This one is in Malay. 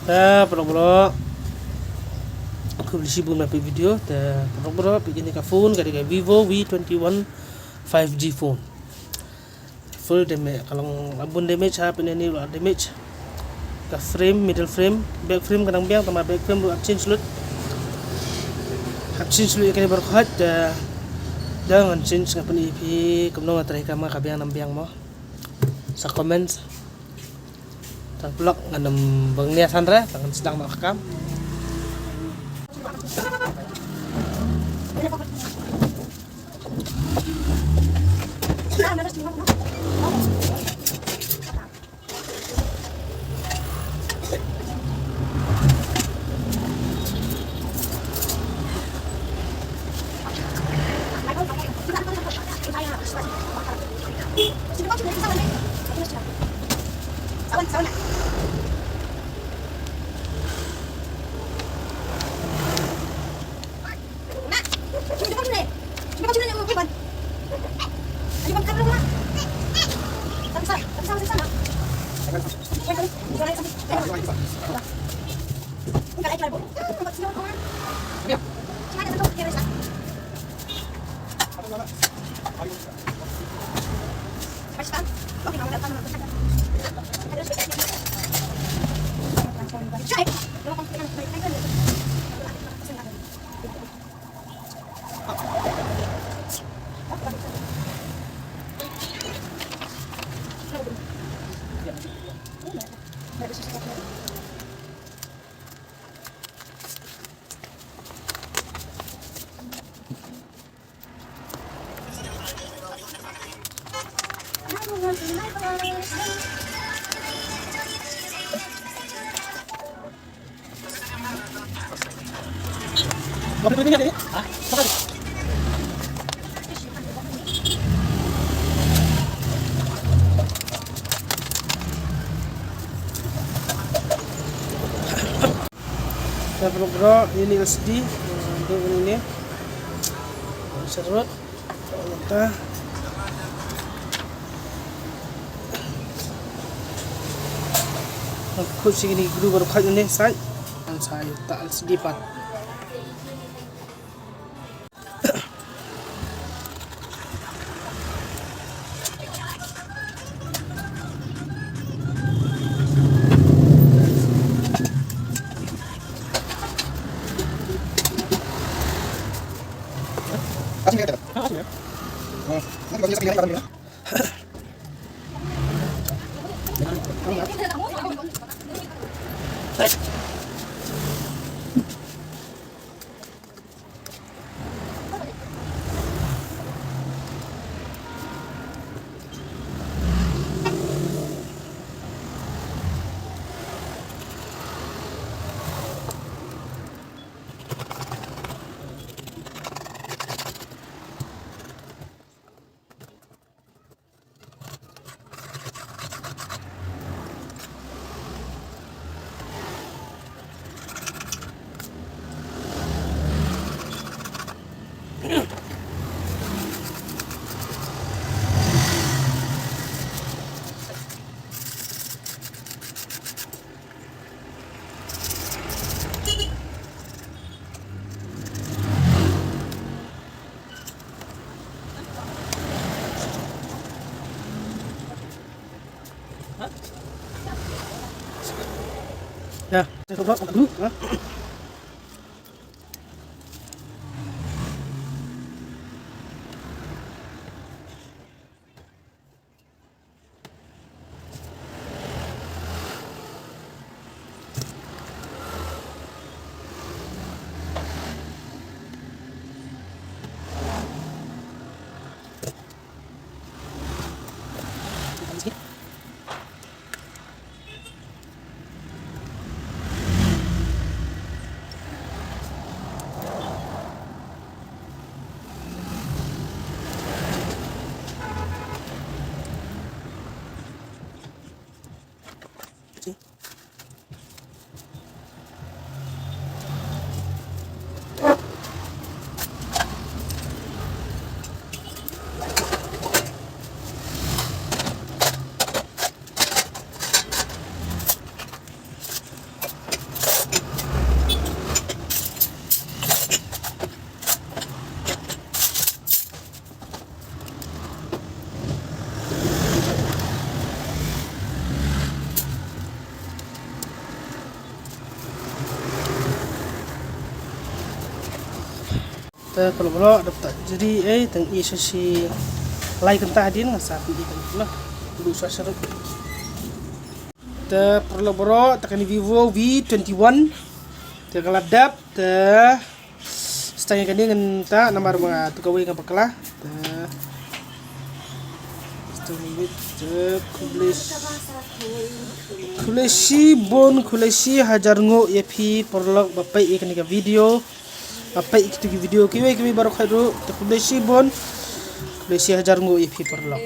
Bro, aku beli sibuk na video. Bro, begini ka phone kadi ka Vivo V21 5G phone. Full damage, kalau abun damage ha pinani damage. Ka frame, middle frame, back frame kadang biang tama back frame lu change lut. Change lut kani berkhat jangan change nga panipi kumno nga try ka mga kabiang ng biang mo. Sa comments Vlog nganam bang niya Sandra tangan sedang makam. Bakit pwede nga din? Ha? Bakit? Bro, ini LCD untuk ini serut kita aku sini dulu baru kali ini saya tak LCD pat. Ya, saya coba dulu. kalau bro dapat jadi tang isa si like entah din sapi ikan lah dulu sasaran te perlu bro takani Vivo V21 te kaladap te setengah kani dengan ta nomor mga tukawai ng pakala te setengah kuleshi bon kuleshi hajar ngo yapi perlu bapai ikan ka video apa itu video kiwe baru kado te kuleshi bon kuleshi hajar ngo yapi perlu